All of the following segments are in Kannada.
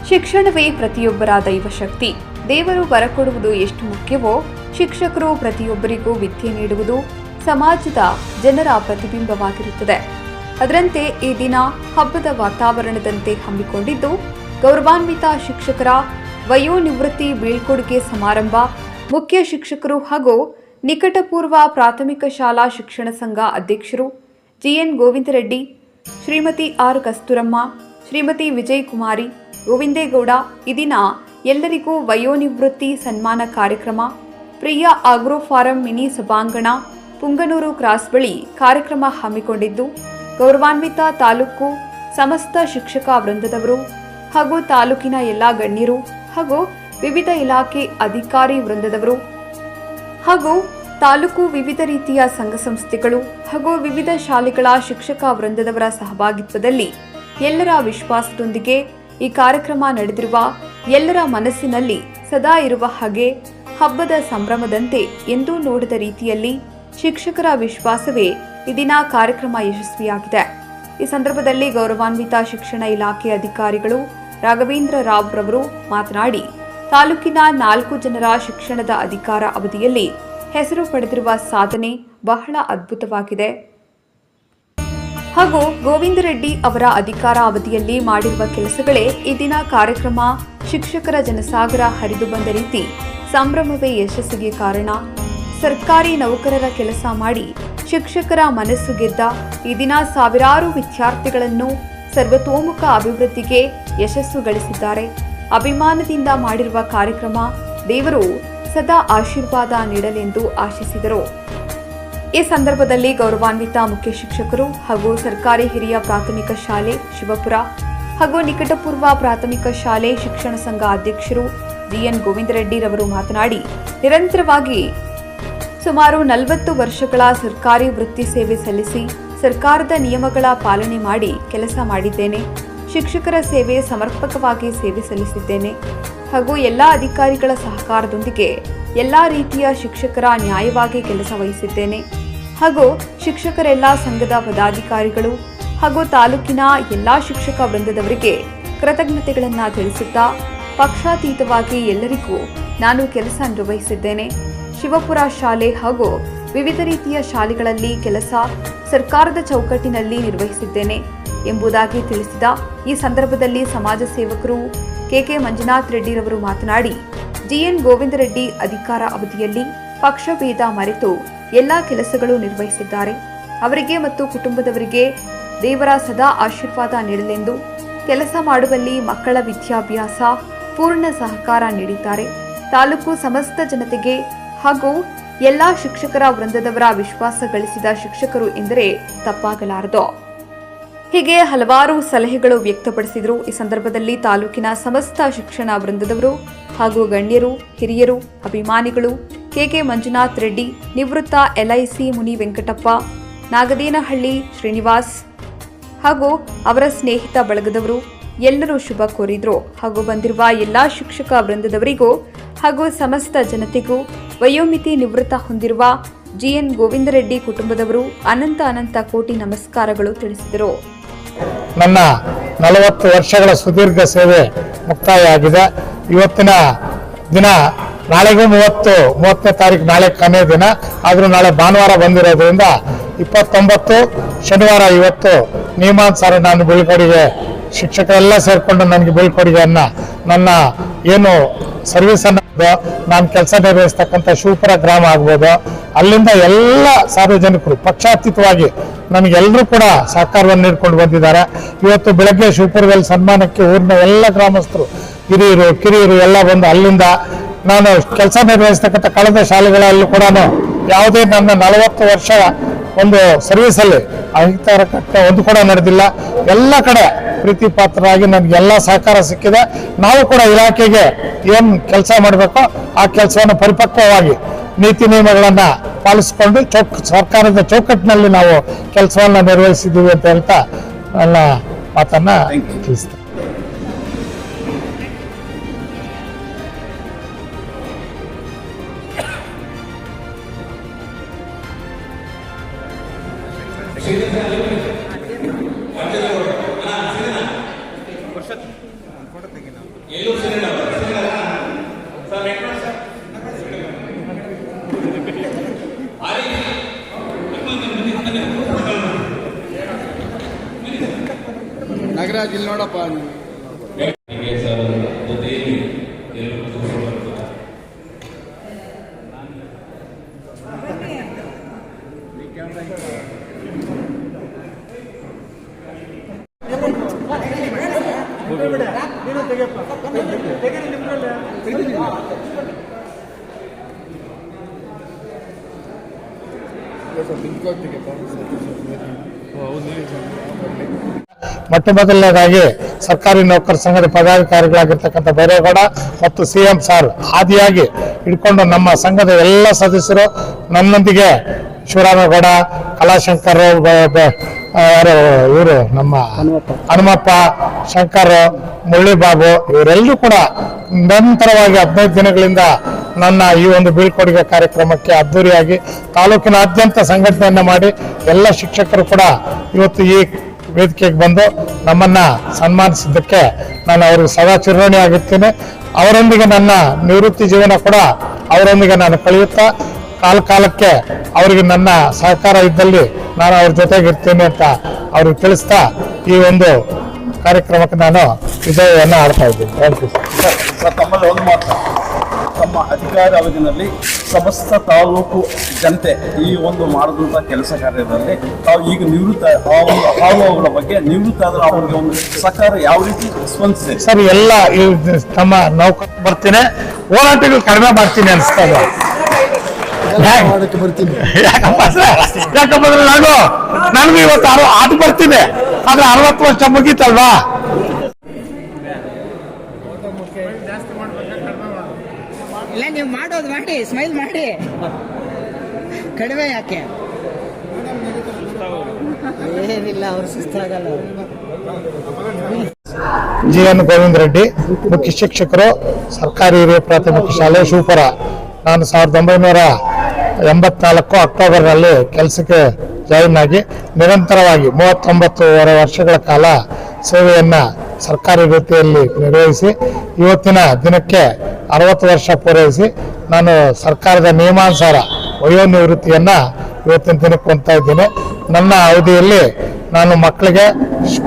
ಶಿಕ್ಷಣವೇ ಪ್ರತಿಯೊಬ್ಬರ ದೈವಶಕ್ತಿ. ದೇವರು ಬರಕೊಡುವುದು ಎಷ್ಟು ಮುಖ್ಯವೋ, ಶಿಕ್ಷಕರು ಪ್ರತಿಯೊಬ್ಬರಿಗೂ ವಿದ್ಯೆ ನೀಡುವುದು ಸಮಾಜದ ಜನರ ಪ್ರತಿಬಿಂಬವಾಗಿರುತ್ತದೆ. ಅದರಂತೆ ಈ ದಿನ ಹಬ್ಬದ ವಾತಾವರಣದಂತೆ ಹಮ್ಮಿಕೊಂಡಿದ್ದು, ಗೌರವಾನ್ವಿತ ಶಿಕ್ಷಕರ ವಯೋನಿವೃತ್ತಿ ಬೀಳ್ಕೊಡುಗೆ ಸಮಾರಂಭ ಮುಖ್ಯ ಶಿಕ್ಷಕರು ಹಾಗೂ ನಿಕಟಪೂರ್ವ ಪ್ರಾಥಮಿಕ ಶಾಲಾ ಶಿಕ್ಷಣ ಸಂಘ ಅಧ್ಯಕ್ಷರು ಜಿಎನ್ ಗೋವಿಂದರೆಡ್ಡಿ, ಶ್ರೀಮತಿ ಆರ್ ಕಸ್ತೂರಮ್ಮ, ಶ್ರೀಮತಿ ವಿಜಯಕುಮಾರಿ, ಗೋವಿಂದೇಗೌಡ ಈ ದಿನ ಎಲ್ಲರಿಗೂ ವಯೋನಿವೃತ್ತಿ ಸನ್ಮಾನ ಕಾರ್ಯಕ್ರಮ ಪ್ರಿಯ ಆಗ್ರೋ ಫಾರಂ ಮಿನಿ ಸಭಾಂಗಣ ಪುಂಗನೂರು ಕ್ರಾಸ್ ಬಳಿ ಕಾರ್ಯಕ್ರಮ ಹಮ್ಮಿಕೊಂಡಿದ್ದು, ಗೌರವಾನ್ವಿತ ತಾಲೂಕು ಸಮಸ್ತ ಶಿಕ್ಷಕ ವೃಂದದವರು ಹಾಗೂ ತಾಲೂಕಿನ ಎಲ್ಲ ಗಣ್ಯರು ಹಾಗೂ ವಿವಿಧ ಇಲಾಖೆ ಅಧಿಕಾರಿ ವೃಂದದವರು ಹಾಗೂ ತಾಲೂಕು ವಿವಿಧ ರೀತಿಯ ಸಂಘ ಸಂಸ್ಥೆಗಳು ಹಾಗೂ ವಿವಿಧ ಶಾಲೆಗಳ ಶಿಕ್ಷಕ ವೃಂದದವರ ಸಹಭಾಗಿತ್ವದಲ್ಲಿ ಎಲ್ಲರ ವಿಶ್ವಾಸದೊಂದಿಗೆ ಈ ಕಾರ್ಯಕ್ರಮ ನಡೆದಿರುವ ಎಲ್ಲರ ಮನಸ್ಸಿನಲ್ಲಿ ಸದಾ ಇರುವ ಹಾಗೆ ಹಬ್ಬದ ಸಂಭ್ರಮದಂತೆ ಎಂದೂ ನೋಡದ ರೀತಿಯಲ್ಲಿ ಶಿಕ್ಷಕರ ವಿಶ್ವಾಸವೇ ಈ ದಿನ ಕಾರ್ಯಕ್ರಮ ಯಶಸ್ವಿಯಾಗಿದೆ. ಈ ಸಂದರ್ಭದಲ್ಲಿ ಗೌರವಾನ್ವಿತ ಶಿಕ್ಷಣ ಇಲಾಖೆ ಅಧಿಕಾರಿಗಳು ರಾಘವೇಂದ್ರ ರಾವ್ ರವರು ಮಾತನಾಡಿ, ತಾಲೂಕಿನ 4 ಜನರ ಶಿಕ್ಷಣದ ಅಧಿಕಾರ ಅವಧಿಯಲ್ಲಿ ಹೆಸರು ಪಡೆದಿರುವ ಸಾಧನೆ ಬಹಳ ಅದ್ಭುತವಾಗಿದೆ ಹಾಗೂ ಗೋವಿಂದರೆಡ್ಡಿ ಅವರ ಅಧಿಕಾರ ಅವಧಿಯಲ್ಲಿ ಮಾಡಿರುವ ಕೆಲಸಗಳೇ ಈ ದಿನ ಕಾರ್ಯಕ್ರಮ ಶಿಕ್ಷಕರ ಜನಸಾಗರ ಹರಿದು ಬಂದ ರೀತಿ ಸಂಭ್ರಮವೇ ಯಶಸ್ಸಿಗೆ ಕಾರಣ. ಸರ್ಕಾರಿ ನೌಕರರ ಕೆಲಸ ಮಾಡಿ ಶಿಕ್ಷಕರ ಮನಸ್ಸು ಗೆದ್ದ ಈ ದಿನ ಸಾವಿರಾರು ವಿದ್ಯಾರ್ಥಿಗಳನ್ನು ಸರ್ವತೋಮುಖ ಅಭಿವೃದ್ಧಿಗೆ ಯಶಸ್ಸು ಗಳಿಸಿದ್ದಾರೆ. ಅಭಿಮಾನದಿಂದ ಮಾಡಿರುವ ಕಾರ್ಯಕ್ರಮ ದೇವರು ಸದಾ ಆಶೀರ್ವಾದ ನೀಡಲೆಂದು ಆಶಿಸಿದರು. ಈ ಸಂದರ್ಭದಲ್ಲಿ ಗೌರವಾನ್ವಿತ ಮುಖ್ಯ ಶಿಕ್ಷಕರು ಹಾಗೂ ಸರ್ಕಾರಿ ಹಿರಿಯ ಪ್ರಾಥಮಿಕ ಶಾಲೆ ಶಿವಪುರ ಹಾಗೂ ನಿಕಟಪೂರ್ವ ಪ್ರಾಥಮಿಕ ಶಾಲೆ ಶಿಕ್ಷಣ ಸಂಘ ಅಧ್ಯಕ್ಷರು ಜಿಎನ್ ಗೋವಿಂದರೆಡ್ಡಿ ರವರು ಮಾತನಾಡಿ, ನಿರಂತರವಾಗಿ ಸುಮಾರು 40 ವರ್ಷಗಳ ಸರ್ಕಾರಿ ವೃತ್ತಿ ಸೇವೆ ಸಲ್ಲಿಸಿ ಸರ್ಕಾರದ ನಿಯಮಗಳ ಪಾಲನೆ ಮಾಡಿ ಕೆಲಸ ಮಾಡಿದ್ದೇನೆ. ಶಿಕ್ಷಕರ ಸೇವೆ ಸಮರ್ಪಕವಾಗಿ ಸೇವೆ ಸಲ್ಲಿಸಿದ್ದೇನೆ ಹಾಗೂ ಎಲ್ಲ ಅಧಿಕಾರಿಗಳ ಸಹಕಾರದೊಂದಿಗೆ ಎಲ್ಲ ರೀತಿಯ ಶಿಕ್ಷಕರ ನ್ಯಾಯವಾಗಿ ಕೆಲಸ ವಹಿಸಿದ್ದೇನೆ ಹಾಗೂ ಶಿಕ್ಷಕರೆಲ್ಲ ಸಂಘದ ಪದಾಧಿಕಾರಿಗಳು ಹಾಗೂ ತಾಲೂಕಿನ ಎಲ್ಲ ಶಿಕ್ಷಕ ವೃಂದದವರಿಗೆ ಕೃತಜ್ಞತೆಗಳನ್ನು ತಿಳಿಸುತ್ತಾ ಪಕ್ಷಾತೀತವಾಗಿ ಎಲ್ಲರಿಗೂ ನಾನು ಕೆಲಸ ನಿರ್ವಹಿಸಿದ್ದೇನೆ. ಶಿವಪುರ ಶಾಲೆ ಹಾಗೂ ವಿವಿಧ ರೀತಿಯ ಶಾಲೆಗಳಲ್ಲಿ ಕೆಲಸ ಸರ್ಕಾರದ ಚೌಕಟ್ಟಿನಲ್ಲಿ ನಿರ್ವಹಿಸಿದ್ದೇನೆ ಎಂಬುದಾಗಿ ತಿಳಿಸಿದ ಈ ಸಂದರ್ಭದಲ್ಲಿ ಸಮಾಜ ಸೇವಕರು ಕೆಕೆ ಮಂಜುನಾಥ್ ರೆಡ್ಡಿ ರವರು ಮಾತನಾಡಿ, ಜಿಎನ್ ಗೋವಿಂದರೆಡ್ಡಿ ಅಧಿಕಾರ ಅವಧಿಯಲ್ಲಿ ಪಕ್ಷಭೇದ ಮರೆತು ಎಲ್ಲ ಕೆಲಸಗಳು ನಿರ್ವಹಿಸಿದ್ದಾರೆ. ಅವರಿಗೆ ಮತ್ತು ಕುಟುಂಬದವರಿಗೆ ದೇವರ ಸದಾ ಆಶೀರ್ವಾದ ನೀಡಲೆಂದು ಕೆಲಸ ಮಾಡುವಲ್ಲಿ ಮಕ್ಕಳ ವಿದ್ಯಾಭ್ಯಾಸ ಪೂರ್ಣ ಸಹಕಾರ ನೀಡಿದ್ದಾರೆ. ತಾಲೂಕು ಸಮಸ್ತ ಜನತೆಗೆ ಹಾಗೂ ಎಲ್ಲ ಶಿಕ್ಷಕರ ವೃಂದದವರ ವಿಶ್ವಾಸ ಗಳಿಸಿದ ಶಿಕ್ಷಕರು ಎಂದರೆ ತಪ್ಪಾಗಲಾರದು. ಹೀಗೆ ಹಲವಾರು ಸಲಹೆಗಳು ವ್ಯಕ್ತಪಡಿಸಿದರು. ಈ ಸಂದರ್ಭದಲ್ಲಿ ತಾಲೂಕಿನ ಸಮಸ್ತ ಶಿಕ್ಷಣ ವೃಂದದವರು ಹಾಗೂ ಗಣ್ಯರು, ಹಿರಿಯರು, ಅಭಿಮಾನಿಗಳು, ಕೆಕೆ ಮಂಜುನಾಥ್ ರೆಡ್ಡಿ, ನಿವೃತ್ತ ಎಲ್ಐಸಿ ಮುನಿ ವೆಂಕಟಪ್ಪ, ನಾಗದೇನಹಳ್ಳಿ ಶ್ರೀನಿವಾಸ್ ಹಾಗೂ ಅವರ ಸ್ನೇಹಿತ ಬಳಗದವರು ಎಲ್ಲರೂ ಶುಭ ಕೋರಿದ್ರು. ಹಾಗೂ ಬಂದಿರುವ ಎಲ್ಲ ಶಿಕ್ಷಕ ವೃಂದದವರಿಗೂ ಹಾಗೂ ಸಮಸ್ತ ಜನತೆಗೂ ವಯೋಮಿತಿ ನಿವೃತ್ತ ಹೊಂದಿರುವ ಜಿಎನ್ ಗೋವಿಂದರೆಡ್ಡಿ ಕುಟುಂಬದವರು ಅನಂತ ಕೋಟಿ ನಮಸ್ಕಾರಗಳು ತಿಳಿಸಿದರು. ನನ್ನ 40 ವರ್ಷಗಳ ಸುದೀರ್ಘ ಸೇವೆ ಮುಕ್ತಾಯ ಆಗಿದೆ. ಇವತ್ತಿನ ದಿನ ನಾಳೆಗೂ 30ನೇ ತಾರೀಕು ನಾಳೆ ಕೊನೆಯ ದಿನ, ಆದರೂ ನಾಳೆ ಭಾನುವಾರ ಬಂದಿರೋದ್ರಿಂದ 29 ಶನಿವಾರ ಇವತ್ತು ನಿಯಮಾನುಸಾರ ನಾನು ಬೀಳ್ಕೊಡುಗೆ ಶಿಕ್ಷಕರೆಲ್ಲ ಸೇರಿಕೊಂಡು ನನಗೆ ಬೀಳ್ಕೊಡುಗೆಯನ್ನು ನನ್ನ ಏನು ಸರ್ವಿಸನ್ನು ನಾನು ಕೆಲಸ ನಿರ್ವಹಿಸ್ತಕ್ಕಂಥ ಶಿವಪುರ ಗ್ರಾಮ ಆಗ್ಬೋದು, ಅಲ್ಲಿಂದ ಎಲ್ಲ ಸಾರ್ವಜನಿಕರು ಪಕ್ಷಾತೀತವಾಗಿ ನನಗೆಲ್ಲರೂ ಕೂಡ ಸಹಕಾರವನ್ನು ನೀಡಿಕೊಂಡು ಬಂದಿದ್ದಾರೆ. ಇವತ್ತು ಬೆಳಗ್ಗೆ ಶಿವಪುರದಲ್ಲಿ ಸನ್ಮಾನಕ್ಕೆ ಊರಿನ ಎಲ್ಲ ಗ್ರಾಮಸ್ಥರು, ಹಿರಿಯರು, ಕಿರಿಯರು ಎಲ್ಲ ಬಂದು ಅಲ್ಲಿಂದ ನಾನು ಕೆಲಸ ನಿರ್ವಹಿಸ್ತಕ್ಕಂಥ ಕಳೆದ ಶಾಲೆಗಳಲ್ಲೂ ಕೂಡ ಯಾವುದೇ ನನ್ನ 40 ವರ್ಷ ಒಂದು ಸರ್ವಿಸಲ್ಲಿ ಅಹಿತಕರ ಘಟನೆ ಒಂದು ಕೂಡ ನಡೆದಿಲ್ಲ. ಎಲ್ಲ ಕಡೆ ಪ್ರೀತಿ ಪಾತ್ರರಾಗಿ ನನಗೆಲ್ಲ ಸಹಕಾರ ಸಿಕ್ಕಿದೆ. ನಾವು ಕೂಡ ಇಲಾಖೆಗೆ ಏನು ಕೆಲಸ ಮಾಡಬೇಕೋ ಆ ಕೆಲಸವನ್ನು ಪರಿಪಕ್ವವಾಗಿ ನೀತಿ ನಿಯಮಗಳನ್ನು ಪಾಲಿಸಿಕೊಂಡು ಸರ್ಕಾರದ ಚೌಕಟ್ಟಿನಲ್ಲಿ ನಾವು ಕೆಲಸವನ್ನು ನಿರ್ವಹಿಸಿದ್ದೀವಿ ಅಂತ ಹೇಳ್ತಾ ನನ್ನ ಮಾತನ್ನು ತಿಳಿಸ್ತೇನೆ. ಫೋಟೋ ತೆಗಿ ನಾವು ನಾಗರಾಜ್ ಇಲ್ಲಿ ನೋಡಪ್ಪ. ಮೊಟ್ಟ ಮೊದಲನೇದಾಗಿ ಸರ್ಕಾರಿ ನೌಕರ ಸಂಘದ ಪದಾಧಿಕಾರಿಗಳಾಗಿರ್ತಕ್ಕಂಥ ಬೈರೇಗೌಡ ಮತ್ತು CM ಸಾರ್ ಆದಿಯಾಗಿ ಹಿಡ್ಕೊಂಡು ನಮ್ಮ ಸಂಘದ ಎಲ್ಲ ಸದಸ್ಯರು ನನ್ನೊಂದಿಗೆ ಶಿವರಾಮೇಗೌಡ, ಕಲಾಶಂಕರ್, ಇವರು ನಮ್ಮ ಹನುಮಪ್ಪ, ಶಂಕರ್, ಮುರಳಿಬಾಬು ಇವರೆಲ್ಲರೂ ಕೂಡ ನಿರಂತರವಾಗಿ 15 ದಿನಗಳಿಂದ ನನ್ನ ಈ ಒಂದು ಬೀಳ್ಕೊಡುಗೆ ಕಾರ್ಯಕ್ರಮಕ್ಕೆ ಅದ್ದೂರಿಯಾಗಿ ತಾಲೂಕಿನಾದ್ಯಂತ ಸಂಘಟನೆಯನ್ನ ಮಾಡಿ ಎಲ್ಲ ಶಿಕ್ಷಕರು ಕೂಡ ಇವತ್ತು ಈ ವೇದಿಕೆಗೆ ಬಂದು ನಮ್ಮನ್ನ ಸನ್ಮಾನಿಸಿದ್ದಕ್ಕೆ ನಾನು ಅವರಿಗೆ ಸದಾ ಚಿರಋಣಿ ಆಗಿರ್ತೀನಿ. ಅವರೊಂದಿಗೆ ನನ್ನ ನಿವೃತ್ತಿ ಜೀವನ ಕೂಡ ಅವರೊಂದಿಗೆ ನಾನು ಕಳೆಯುತ್ತಾ ಕಾಲಕ್ಕೆ ಅವರಿಗೆ ನನ್ನ ಸಹಕಾರ ಇದ್ದಲ್ಲಿ ನಾನು ಅವ್ರ ಜೊತೆಗಿರ್ತೀನಿ ಅಂತ ಅವ್ರಿಗೆ ತಿಳಿಸ್ತಾ ಈ ಒಂದು ಕಾರ್ಯಕ್ರಮಕ್ಕೆ ನಾನು ವಿಜಯವನ್ನು ಆಡ್ತಾ ಇದ್ದೀನಿ. Thank you sir. ತಮ್ಮಲ್ಲಿ ಒಂದು ಮಾತ್ರ, ತಮ್ಮ ಅಧಿಕಾರ ಅವಧಿಯಲ್ಲಿ ಸಮಸ್ತ ತಾಲೂಕು ಜನತೆ ಈ ಒಂದು ಮಾಡಿದಂಥ ಕೆಲಸ ಕಾರ್ಯದಲ್ಲಿ ತಾವು ಈಗ ನಿವೃತ್ತ ಅವುಗಳ ಬಗ್ಗೆ ನಿವೃತ್ತ ಆದ್ರೆ ಅವರಿಗೆ ಒಂದು ಸಹಕಾರ ಯಾವ ರೀತಿ ಸ್ಪಂದಿಸಿದೆ ಸರ್? ಎಲ್ಲ ತಮ್ಮ ನೌಕರ ಬರ್ತೀನಿ, ಹೋರಾಟಗಳು ಕಡಿಮೆ ಮಾಡ್ತೀನಿ ಅನಿಸ್ತಾ ಇದೆ. ಯಾಕಂದ್ರೆ ನನಗೂ ಇವತ್ತು ಅದು ಬರ್ತೀನಿ, ಆದ್ರೆ 60 ವರ್ಷ ಮುಗೀತಲ್ವಾ. ಇಲ್ಲ, ನೀವು ಮಾಡೋದು ಮಾಡಿ, ಸ್ಮೈಲ್ ಮಾಡಿ, ಕಡಿಮೆ ಯಾಕೆ? ಏನಿಲ್ಲ, ಅವ್ರು ಸುಸ್ತಾಗಲ್ಲ. GN ಗೋವಿಂದ ರೆಡ್ಡಿ, ಮುಖ್ಯ ಶಿಕ್ಷಕರು, ಸರ್ಕಾರಿ ಹಿರಿಯ ಪ್ರಾಥಮಿಕ ಶಾಲೆ ಶಿವಪುರ. ನಾನು 1984 ಅಕ್ಟೋಬರ್ನಲ್ಲಿ ಕೆಲಸಕ್ಕೆ ಜಾಯಿನ್ ಆಗಿ ನಿರಂತರವಾಗಿ 39 ವರ್ಷಗಳ ಕಾಲ ಸೇವೆಯನ್ನ ಸರ್ಕಾರಿ ವೃತ್ತಿಯಲ್ಲಿ ನಿರ್ವಹಿಸಿ ಇವತ್ತಿನ ದಿನಕ್ಕೆ 60 ವರ್ಷ ಪೂರೈಸಿ ನಾನು ಸರ್ಕಾರದ ನಿಯಮಾನುಸಾರ ವಯೋನಿವೃತ್ತಿಯನ್ನ ಇವತ್ತಿನ ದಿನಕ್ಕೆ ಹೊಂದ್ತಾ ಇದ್ದೇನೆ. ನನ್ನ ಅವಧಿಯಲ್ಲಿ ನಾನು ಮಕ್ಕಳಿಗೆ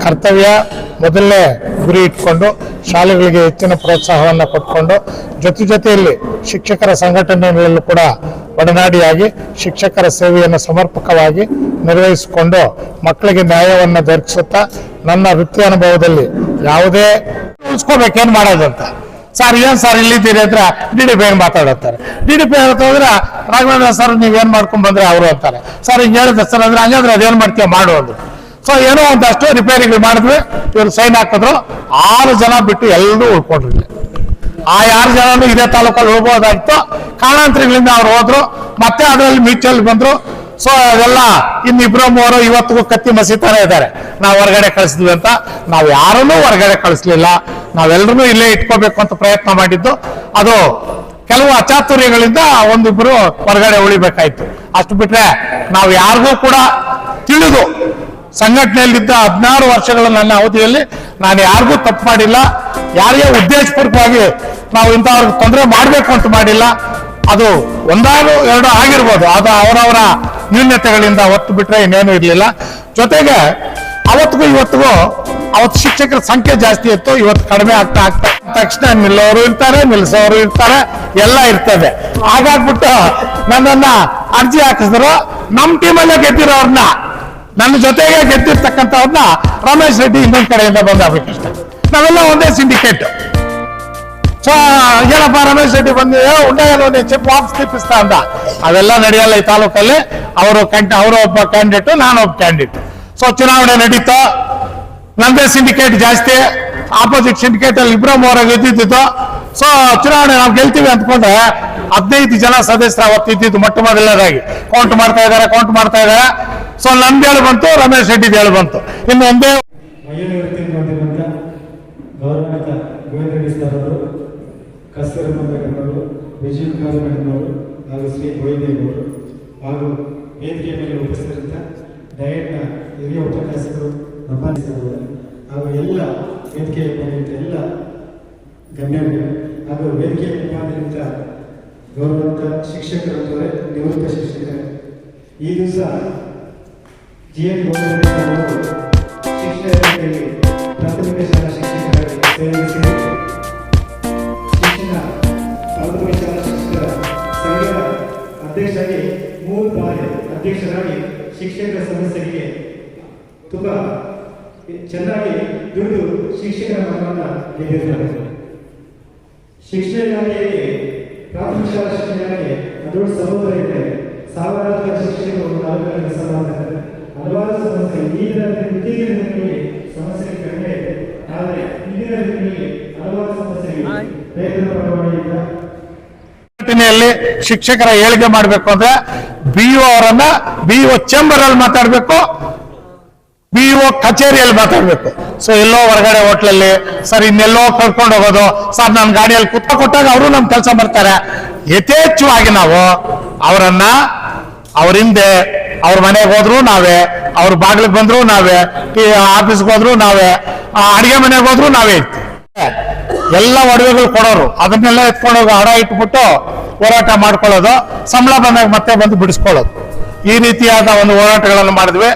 ಕರ್ತವ್ಯ ಮೊದಲನೇ ಗುರಿ ಇಟ್ಕೊಂಡು ಶಾಲೆಗಳಿಗೆ ಹೆಚ್ಚಿನ ಪ್ರೋತ್ಸಾಹವನ್ನು ಕೊಟ್ಕೊಂಡು ಜೊತೆಯಲ್ಲಿ ಶಿಕ್ಷಕರ ಸಂಘಟನೆಗಳಲ್ಲೂ ಕೂಡ ಒಡನಾಡಿಯಾಗಿ ಶಿಕ್ಷಕರ ಸೇವೆಯನ್ನು ಸಮರ್ಪಕವಾಗಿ ನಿರ್ವಹಿಸಿಕೊಂಡು ಮಕ್ಕಳಿಗೆ ನ್ಯಾಯವನ್ನು ದೊರಕಿಸುತ್ತಾ ನನ್ನ ವೃತ್ತಿ ಅನುಭವದಲ್ಲಿ ಯಾವುದೇ ಉಳಿಸ್ಕೋಬೇಕೇನು ಮಾಡೋದಂತ. ಸರ್ ಏನ್ ಸರ್ ಇಲ್ಲಿದ್ದೀರಿ ಅಂದ್ರೆ DDP ಏನು ಮಾತಾಡುತ್ತಾರೆ. DDP ಹೇಳ್ತಂದ್ರೆ ರಾಘವೇಂದ್ರ ಸರ್ ನೀವೇನ್ ಮಾಡ್ಕೊಂಡ್ ಬಂದ್ರೆ ಅವರು ಅಂತಾರೆ. ಸರ್ ಹಿಂಗೆ ಹೇಳಿದ್ರೆ ಸರ್ ಅಂದ್ರೆ ಹಂಗಂದ್ರೆ ಅದೇನ್ ಮಾಡ್ತೀವಿ ಮಾಡು ಅಂದ್ರು. ಸೊ ಏನೋ ಒಂದಷ್ಟು ರಿಪೇರಿಗಳು ಮಾಡಿದ್ವಿ, ಇವ್ರು ಸೈನ್ ಹಾಕಿದ್ರು. 6 ಜನ ಬಿಟ್ಟು ಎಲ್ಲರೂ ಉಳ್ಕೊಂಡ್ರಿ. ಆ 6 ಜನನು ಇದೇ ತಾಲೂಕಲ್ಲಿ ಹೋಗ್ಬೋದಾಗಿತ್ತು, ಕಾರಣಾಂತರಗಳಿಂದ ಅವ್ರು ಹೋದ್ರು. ಮತ್ತೆ ಅದರಲ್ಲಿ ಮ್ಯೂಚುವಲ್ ಬಂದ್ರು. ಸೊ ಅದೆಲ್ಲ ಇನ್ನಿಬ್ರು ಮೂವರು ಇವತ್ತಿಗೂ ಕತ್ತಿ ಮಸೀತಾನೆ ಇದ್ದಾರೆ, ನಾವು ಹೊರಗಡೆ ಕಳಿಸಿದ್ವಿ ಅಂತ. ನಾವು ಯಾರನ್ನೂ ಹೊರಗಡೆ ಕಳಿಸ್ಲಿಲ್ಲ, ನಾವೆಲ್ಲರೂ ಇಲ್ಲೇ ಇಟ್ಕೋಬೇಕು ಅಂತ ಪ್ರಯತ್ನ ಮಾಡಿದ್ದು. ಅದು ಕೆಲವು ಅಚಾತುರ್ಯಗಳಿಂದ ಒಂದಿಬ್ರು ಹೊರಗಡೆ ಉಳಿಬೇಕಾಯ್ತು. ಅಷ್ಟು ಬಿಟ್ರೆ ನಾವು ಯಾರಿಗೂ ಕೂಡ ತಿಳಿದು ಸಂಘಟನೆಯಲ್ಲಿದ್ದ 16 ವರ್ಷಗಳ ನನ್ನ ಅವಧಿಯಲ್ಲಿ ನಾನು ಯಾರಿಗೂ ತಪ್ಪು ಮಾಡಿಲ್ಲ. ಯಾರಿಗೆ ಉದ್ದೇಶಪೂರ್ವಕವಾಗಿ ನಾವು ಇಂಥವ್ರಿಗೆ ತೊಂದರೆ ಮಾಡಬೇಕು ಅಂತ ಮಾಡಿಲ್ಲ. ಅದು 1-2 ಆಗಿರ್ಬೋದು, ಅದು ಅವರವರ ನ್ಯೂನ್ಯತೆಗಳಿಂದ ಹೊತ್ತು ಬಿಟ್ರೆ ಇನ್ನೇನು ಇರಲಿಲ್ಲ. ಜೊತೆಗೆ ಅವತ್ತಿಗೂ ಇವತ್ತಿಗೂ ಅವತ್ತು ಶಿಕ್ಷಕರ ಸಂಖ್ಯೆ ಜಾಸ್ತಿ ಇತ್ತು, ಇವತ್ತು ಕಡಿಮೆ ಆಗ್ತಾ ತಕ್ಷಣ ನಿಲ್ಲೋರು ಇರ್ತಾರೆ, ನಿಲ್ಲಿಸೋರು ಇರ್ತಾರೆ, ಎಲ್ಲ ಇರ್ತದೆ. ಹಾಗಾಗ್ಬಿಟ್ಟು ನನ್ನನ್ನ ಅರ್ಜಿ ಹಾಕಿಸಿದ್ರು. ನಮ್ಮ ಟೀಮಲ್ಲೇ ಗೆದ್ದಿರೋರ್ನ, ನನ್ನ ಜೊತೆಗೆ ಗೆದ್ದಿರ್ತಕ್ಕಂಥವ್ರನ್ನ ರಮೇಶ್ ರೆಡ್ಡಿ ಇನ್ನೊಂದ್ ಕಡೆಯಿಂದ ಬಂದಾಗಬೇಕಷ್ಟೆ. ನಾವೆಲ್ಲ ಒಂದೇ ಸಿಂಡಿಕೇಟ್. ಸೊ ಏನಪ್ಪ ರಮೇಶ್ ರೆಡ್ಡಿ ಬಂದು ಉಂಡೆಯಲ್ಲಿ ಚೆಕ್ ಬಾಕ್ಸ್ ತಿಪ್ಪಿಸ್ತಾ ಅಂದ. ಅವೆಲ್ಲ ನಡೆಯಲ್ಲ ಈ ತಾಲೂಕಲ್ಲಿ. ಅವರು ಒಬ್ಬ ಕ್ಯಾಂಡಿಡೇಟ್, ನಾನೊಬ್ಬ ಕ್ಯಾಂಡಿಡೇಟ್. ಸೊ ಚುನಾವಣೆ ನಡೀತು, ನಂದೇ ಸಿಂಡಿಕೇಟ್ ಜಾಸ್ತಿ, ಆಪೋಸಿಟ್ ಸಿಂಡಿಕೇಟ್ ಅಲ್ಲಿ 2-3 ಗೆದ್ದಿದ್ದು. ಸೊ ಚುನಾವಣೆ ನಾವು ಗೆಲ್ತೀವಿ ಅಂದ್ಕೊಂಡ್ರೆ 15 ಜನ ಸದಸ್ಯರು ಅವತ್ತು ಇದ್ದಿದ್ದು ಮೊಟ್ಟ ಮೊದಲನೇದಾಗಿ ಕೌಂಟ್ ಮಾಡ್ತಾ ಇದ್ದಾರೆ. ಸೊ ನಂದು ಹೇಳಿ ಬಂತು, ರಮೇಶ್ ರೆಡ್ಡಿ ಹೇಳಿ ಬಂತು. ಇನ್ನು ಒಂದೇ ಗೌರವಾನ್ವಿತ ಗೋವಿಂದ ರೆಡ್ಡಿ ಸರ್ ಅವರು, ಕಸ್ತೂರಮ್ಮ ಮೇಡಮ್ ಅವರು, ವಿಜಯಕುಮಾರ್ ಮೇಡಮ್ ಅವರು ಹಾಗೂ ಶ್ರೀ ಗೋವಿಂದೇಗೌಡರು ಹಾಗೂ ವೇದಿಕೆಯ ಮೇಲೆ ಉಪಸ್ಥಿತರಿದ್ದ ಡಯಟ್ನ ಹಿರಿಯ ಉಪನ್ಯಾಸಕರು, ನಮ್ಮವರು ಹಾಗೂ ಎಲ್ಲ ವೇದಿಕೆಯ ಮೇಲೆ ಎಲ್ಲ ಗಣ್ಯರು ಹಾಗೂ ವೇದಿಕೆ ಉಪಾಧ್ಯಕ್ಷ ಗೌರವಂತ ಶಿಕ್ಷಕರಂತವರೇ, ನಿವೃತ್ತ ಶಿಕ್ಷಕರೇ, ಈ ದಿವಸ GN ಗೋವಿಂದರಾಜ್ ಶಿಕ್ಷಕರಾಗಿ ಪ್ರಾಥಮಿಕ ಶಾಲಾ ಶಿಕ್ಷಕರಾಗಿ ಸೇವೆ ಶಿಕ್ಷಣ ಪ್ರಾಥಮಿಕ ಶಾಲಾ ಶಿಕ್ಷಕರ ಸಂಘದ ಅಧ್ಯಕ್ಷರಾಗಿ 3 ಬಾರಿ ಅಧ್ಯಕ್ಷರಾಗಿ ಶಿಕ್ಷಕರ ಸಮಸ್ಯೆಗೆ ತುಂಬ ಚೆನ್ನಾಗಿ ದುಡಿದು ಶಿಕ್ಷಕರ ಮನವನ್ನು ಗೆದ್ದಿದ್ದಾರೆ. ಶಿಕ್ಷಣ ಇಲಾಖೆಯಲ್ಲಿ ಪ್ರಾಥಮಿಕ ಶಾಲಾ ಶಿಕ್ಷಣ ಇಲಾಖೆ ದೊಡ್ಡ ಸಹೋದರ ಇದೆ. ಸಾವಿರಾರು ಶಿಕ್ಷಕರು ನಾಲ್ಕು ಕೆಲಸ ಮಾಡ್ತಾರೆ. ಹಲವಾರು ಸಮಸ್ಯೆ ಇತ್ತೀಚಿನ ದಿನಗಳಲ್ಲಿ ಸಮಸ್ಯೆ ಕಡಿಮೆ ಇದೆ, ಆದರೆ ಇಂದಿನ ದಿನಗಳಲ್ಲಿ ಹಲವಾರು ಸಮಸ್ಯೆಗಳು ಪ್ರಯತ್ನ ಪಡುವುದರಿಂದ ಶಿಕ್ಷಕರ ಏಳಿಗೆ ಮಾಡಬೇಕು ಅಂದ್ರೆ BO ಅವರನ್ನ BO ಚೇಂಬರ್ ಅಲ್ಲಿ ಮಾತಾಡ್ಬೇಕು, BO ಕಚೇರಿಯಲ್ಲಿ ಮಾತಾಡ್ಬೇಕು. ಸೊ ಎಲ್ಲೋ ಹೊರಗಡೆ ಹೋಟ್ಲಲ್ಲಿ ಸರ್ ಇನ್ನೆಲ್ಲೋ ಕರ್ಕೊಂಡು ಹೋಗೋದು, ಸರ್ ನನ್ನ ಗಾಡಿಯಲ್ಲಿ ಕೊಟ್ಟಾಗ ಅವರು ನಮ್ ಕೆಲಸ ಮಾಡ್ತಾರೆ. ಯಥೇಚ್ಛವಾಗಿ ನಾವು ಅವರನ್ನ ಅವ್ರ ಹಿಂದೆ ಅವ್ರ ಮನೆಗೆ ಹೋದ್ರು ನಾವೇ, ಅವ್ರ ಬಾಗಿಲಿಗೆ ಬಂದ್ರು ನಾವೇ, ಆಫೀಸ್ಗೆ ಹೋದ್ರು ನಾವೇ, ಅಡಿಗೆ ಮನೆಗೆ ಹೋದ್ರು ನಾವೇ ಇರ್ತೀವಿ. ಎಲ್ಲ ಒಡವೆಗಳು ಕೊಡೋರು ಅದನ್ನೆಲ್ಲ ಎತ್ಕೊಂಡೋಗಿ ಹಡ ಇಟ್ಬಿಟ್ಟು ಹೋರಾಟ ಮಾಡ್ಕೊಳ್ಳೋದು, ಸಂಬಳ ಬಂದಾಗ ಮತ್ತೆ ಬಂದು ಬಿಡಿಸ್ಕೊಳ್ಳೋದು, ಈ ರೀತಿಯಾದ ಒಂದು ಹೋರಾಟಗಳನ್ನು ಮಾಡಿದ್ವಿ.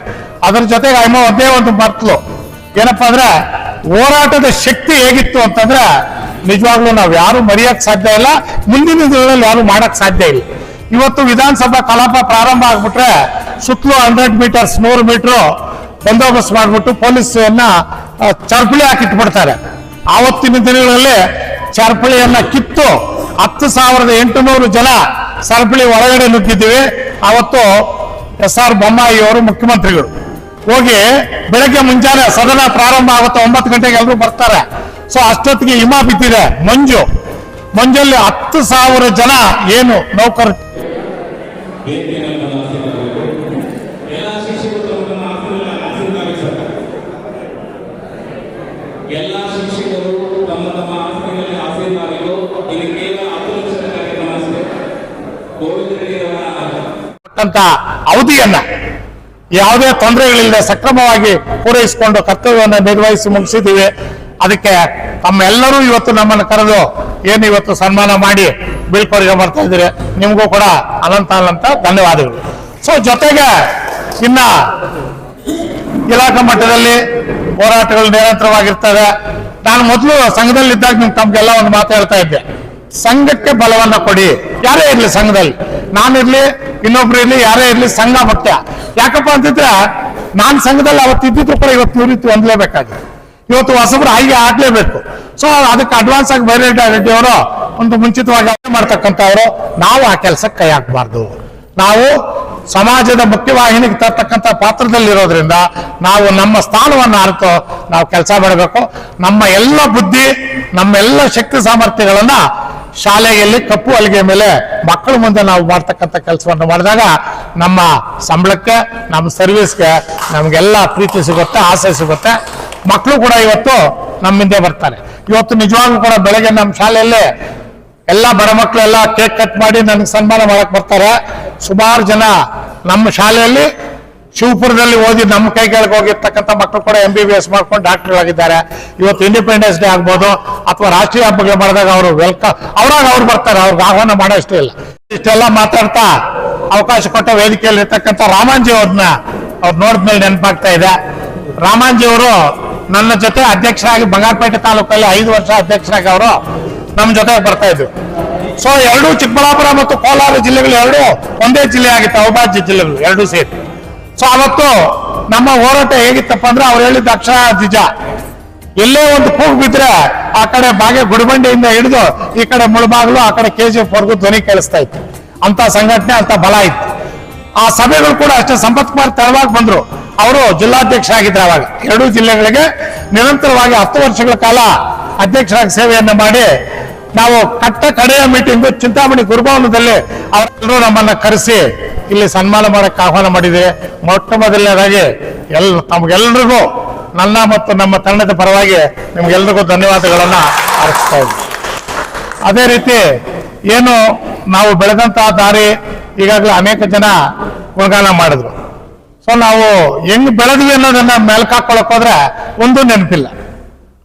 ಅದ್ರ ಜೊತೆಗೆ ಒಂದೇ ಒಂದು ಮರ್ತಲು ಏನಪ್ಪಾ ಅಂದ್ರೆ ಹೋರಾಟದ ಶಕ್ತಿ ಹೇಗಿತ್ತು ಅಂತಂದ್ರೆ ನಿಜವಾಗ್ಲೂ ನಾವು ಯಾರು ಮರೆಯಕ್ ಸಾಧ್ಯ ಇಲ್ಲ, ಮುಂದಿನ ದಿನಗಳಲ್ಲಿ ಯಾರು ಮಾಡಕ್ ಸಾಧ್ಯ ಇಲ್ಲ. ಇವತ್ತು ವಿಧಾನಸಭಾ ಕಲಾಪ ಪ್ರಾರಂಭ ಆಗ್ಬಿಟ್ರೆ ಸುತ್ತಲೂ 100 ಮೀಟರ್ಸ್ 100 ಮೀಟರ್ ಬಂದೋಬಸ್ತ್ ಮಾಡ್ಬಿಟ್ಟು ಪೊಲೀಸನ್ನ ಚರ್ಪಳಿ ಹಾಕಿಟ್ಬಿಡ್ತಾರೆ. ಆವತ್ತಿನ ದಿನಗಳಲ್ಲಿ ಚರ್ಪಳಿಯನ್ನ ಕಿತ್ತು 10,800 ಜನ ಸರಪಳಿ ಒಳಗಡೆ ನುಗ್ಗಿದ್ದೀವಿ. ಅವತ್ತು SR ಬೊಮ್ಮಾಯಿ ಅವರು ಮುಖ್ಯಮಂತ್ರಿಗಳು ಹೋಗಿ ಬೆಳಗ್ಗೆ ಮುಂಜಾನೆ ಸದನ ಪ್ರಾರಂಭ ಆಗುತ್ತೆ, 9 ಗಂಟೆಗೆ ಎಲ್ಲರೂ ಬರ್ತಾರೆ. ಸೊ ಅಷ್ಟೊತ್ತಿಗೆ ಹಿಮ ಬಿದ್ದಿದೆ, ಮಂಜಲ್ಲಿ 10,000 ಜನ ಏನು ನೌಕರ ಎಲ್ಲ ಶಿಕ್ಷಕರು ತಮ್ಮ ತಮ್ಮ ಆಸನಗಳಲ್ಲಿ ಆಸೀನರಾಗಿದ್ದು ಇದು ಕೇವಲ 10 ಲಕ್ಷ ಕಾರ್ಯಕ್ರಮ ಅಷ್ಟೇ. ಗೋವಿಂದ ರೆಡ್ಡಿ ಅವರ ಅವಧಿಯನ್ನ ಯಾವುದೇ ತೊಂದರೆಗಳಿಲ್ಲದೆ ಸಕ್ರಮವಾಗಿ ಪೂರೈಸಿಕೊಂಡು ಕರ್ತವ್ಯವನ್ನು ನಿರ್ವಹಿಸಿ ಮುಗಿಸಿದ್ದೀವಿ. ಅದಕ್ಕೆ ತಮ್ಮೆಲ್ಲರೂ ಇವತ್ತು ನಮ್ಮನ್ನು ಕರೆದು ಏನು ಇವತ್ತು ಸನ್ಮಾನ ಮಾಡಿ ಬೀಳ್ಕೊಡುಗೆ ಮಾಡ್ತಾ ಇದ್ದೀರಿ, ನಿಮಗೂ ಕೂಡ ಅನಂತ ಧನ್ಯವಾದಗಳು. ಸೊ ಜೊತೆಗೆ ಇನ್ನ ಇಲಾಖಾ ಮಟ್ಟದಲ್ಲಿ ಹೋರಾಟಗಳು ನಿರಂತರವಾಗಿರ್ತವೆ. ನಾನು ಮೊದಲು ಸಂಘದಲ್ಲಿದ್ದಾಗ ತಮ್ಗೆಲ್ಲ ಒಂದು ಮಾತು ಹೇಳ್ತಾ ಇದ್ದೆ, ಸಂಘಕ್ಕೆ ಬಲವನ್ನ ಕೊಡಿ. ಯಾರೇ ಇರ್ಲಿ ಸಂಘದಲ್ಲಿ, ನಾನಿರ್ಲಿ ಇನ್ನೊಬ್ರು ಇರ್ಲಿ, ಯಾರೇ ಇರ್ಲಿ, ಸಂಘ ಮುಖ್ಯ. ಯಾಕಪ್ಪ ಅಂತಿದ್ರೆ ನಾನು ಸಂಘದಲ್ಲಿ ಅವತ್ತಿದ್ದು ಕೂಡ ಇವತ್ತು ನಿವೃತ್ತಿ ಹೊಂದಲೇಬೇಕಾಗಿದೆ. ಇವತ್ತು ಹೊಸಬ್ರು ಆಯ್ಕೆ ಆಗ್ಲೇಬೇಕು. ಸೊ ಅದಕ್ಕೆ ಅಡ್ವಾನ್ಸ್ ಆಗಿ ಬೈರೇಡ್ಡಿ ಅವರು ಒಂದು ಮುಂಚಿತವಾಗಿ ಮಾಡ್ತಕ್ಕಂಥವ್ರು. ನಾವು ಆ ಕೆಲಸಕ್ಕೆ ಕೈ ಹಾಕಬಾರ್ದು. ನಾವು ಸಮಾಜದ ಮುಖ್ಯವಾಹಿನಿಗೆ ತರ್ತಕ್ಕಂಥ ಪಾತ್ರದಲ್ಲಿರೋದ್ರಿಂದ ನಾವು ನಮ್ಮ ಸ್ಥಾನವನ್ನು ಅರಿತು ನಾವು ಕೆಲಸ ಮಾಡಬೇಕು. ನಮ್ಮ ಎಲ್ಲ ಬುದ್ಧಿ, ನಮ್ಮೆಲ್ಲ ಶಕ್ತಿ ಸಾಮರ್ಥ್ಯಗಳನ್ನ ಶಾಲೆಯಲ್ಲಿ ಕಪ್ಪು ಹಲಿಗೆ ಮೇಲೆ ಮಕ್ಕಳ ಮುಂದೆ ನಾವು ಮಾಡ್ತಕ್ಕಂಥ ಕೆಲಸವನ್ನು ಮಾಡಿದಾಗ ನಮ್ಮ ಸಂಬಳಕ್ಕೆ, ನಮ್ಮ ಸರ್ವಿಸ್ಗೆ ನಮ್ಗೆಲ್ಲ ಪ್ರೀತಿ ಸಿಗುತ್ತೆ, ಆಸೆ ಸಿಗುತ್ತೆ. ಮಕ್ಕಳು ಕೂಡ ಇವತ್ತು ನಮ್ಮಿಂದ ಬರ್ತಾರೆ. ಇವತ್ತು ನಿಜವಾಗ್ಲೂ ಕೂಡ ಬೆಳಗ್ಗೆ ನಮ್ಮ ಶಾಲೆಯಲ್ಲಿ ಎಲ್ಲ ಬಡ ಮಕ್ಕಳು ಎಲ್ಲ ಕೇಕ್ ಕಟ್ ಮಾಡಿ ನನಗೆ ಸನ್ಮಾನ ಮಾಡಕ್ ಬರ್ತಾರೆ. ಸುಮಾರು ಜನ ನಮ್ಮ ಶಾಲೆಯಲ್ಲಿ ಶಿವಪುರದಲ್ಲಿ ಓದಿ ನಮ್ಮ ಕೈ ಕೆಳಗೆ ಹೋಗಿರ್ತಕ್ಕಂಥ ಮಕ್ಕಳು ಕೂಡ MBBS ಮಾಡ್ಕೊಂಡು ಡಾಕ್ಟರ್ಗಳಾಗಿದ್ದಾರೆ. ಇವತ್ತು ಇಂಡಿಪೆಂಡೆನ್ಸ್ ಡೇ ಆಗ್ಬೋದು ಅಥವಾ ರಾಷ್ಟ್ರೀಯ ಹಬ್ಬಗಳು ಮಾಡಿದಾಗ ಅವರು ಅವ್ರು ಬರ್ತಾರೆ, ಅವ್ರಿಗೆ ಆಹ್ವಾನ ಮಾಡೋ ಇಷ್ಟ ಇಲ್ಲ. ಇಷ್ಟೆಲ್ಲ ಮಾತಾಡ್ತಾ ಅವಕಾಶ ಕೊಟ್ಟ ವೇದಿಕೆಯಲ್ಲಿ ಇರ್ತಕ್ಕಂಥ ರಾಮಾಂಜಿ ಅವ್ರನ್ನ ಅವ್ರು ನೋಡಿದ್ಮೇಲೆ ನೆನಪಾಗ್ತಾ ಇದೆ. ರಾಮಾಂಜಿ ಅವರು ನನ್ನ ಜೊತೆ ಅಧ್ಯಕ್ಷರಾಗಿ ಬಂಗಾರಪೇಟೆ ತಾಲೂಕಲ್ಲಿ 5 ವರ್ಷ ಅಧ್ಯಕ್ಷರಾಗಿ ಅವರು ನಮ್ಮ ಜೊತೆಗೆ ಬರ್ತಾ ಇದ್ರು. ಸೊ ಎರಡೂ ಚಿಕ್ಕಬಳ್ಳಾಪುರ ಮತ್ತು ಕೋಲಾರ ಜಿಲ್ಲೆಗಳು ಎರಡೂ ಒಂದೇ ಜಿಲ್ಲೆ ಆಗಿತ್ತು, ಅವಿಭಾಜ್ಯ ಜಿಲ್ಲೆಗಳು ಎರಡೂ ಸೇರಿ. ಸೊ ಅವತ್ತು ನಮ್ಮ ಹೋರಾಟ ಹೇಗಿತ್ತಪ್ಪ ಅಂದ್ರೆ ಅವ್ರು ಹೇಳಿದ ಅಕ್ಷರ ನಿಜ. ಎಲ್ಲೇ ಒಂದು ಕೂಗು ಬಿದ್ರೆ ಆ ಕಡೆ ಬಾಗೆ ಗುಡಿಬಂಡೆಯಿಂದ ಹಿಡಿದು ಈ ಕಡೆ ಮುಳಬಾಗ್ಲು, ಆ ಕಡೆ KGF ವರೆಗೂ ಧ್ವನಿ ಕೇಳಿಸ್ತಾ ಇತ್ತು. ಅಂತ ಸಂಘಟನೆ, ಅಂತ ಬಲ ಇತ್ತು. ಆ ಸಭೆಗಳು ಕೂಡ ಅಷ್ಟೇ. ಸಂಪತ್ ಕುಮಾರ್ ತೆರವಾಗಿ ಬಂದ್ರು, ಅವರು ಜಿಲ್ಲಾಧ್ಯಕ್ಷ ಆಗಿದ್ರು. ಅವಾಗ ಎರಡೂ ಜಿಲ್ಲೆಗಳಿಗೆ ನಿರಂತರವಾಗಿ 10 ವರ್ಷಗಳ ಕಾಲ ಅಧ್ಯಕ್ಷರಾಗಿ ಸೇವೆಯನ್ನು ಮಾಡಿ ನಾವು ಕಡೆಯ ಮೀಟಿಂಗು ಚಿಂತಾಮಣಿ ಗುರುಭವನದಲ್ಲಿ ಅವರೆಲ್ಲರೂ ನಮ್ಮನ್ನ ಕರೆಸಿ ಇಲ್ಲಿ ಸನ್ಮಾನ ಮಾಡಕ್ಕೆ ಆಹ್ವಾನ ಮಾಡಿದ್ದೇವೆ. ಮೊಟ್ಟ ಮೊದಲನೇದಾಗಿ ತಮಗೆಲ್ಲರಿಗೂ ನನ್ನ ಮತ್ತು ನಮ್ಮ ತಂಡದ ಪರವಾಗಿ ನಿಮ್ಗೆಲ್ರಿಗೂ ಧನ್ಯವಾದಗಳನ್ನ ಅರ್ಪಿಸ್ತಾ ಇದ್ದೀವಿ. ಅದೇ ರೀತಿ ಏನು ನಾವು ಬೆಳೆದಂತಹ ದಾರಿ ಈಗಾಗಲೇ ಅನೇಕ ಜನ ಗುಣಗಾನ ಮಾಡಿದ್ರು. ಸೊ ನಾವು ಹೆಂಗ್ ಬೆಳೆದ್ವಿ ಅನ್ನೋದನ್ನ ಮೆಲ್ಕಾಕೊಳಕ್ ಹೋದ್ರೆ ಒಂದು ನೆನಪಿಲ್ಲ.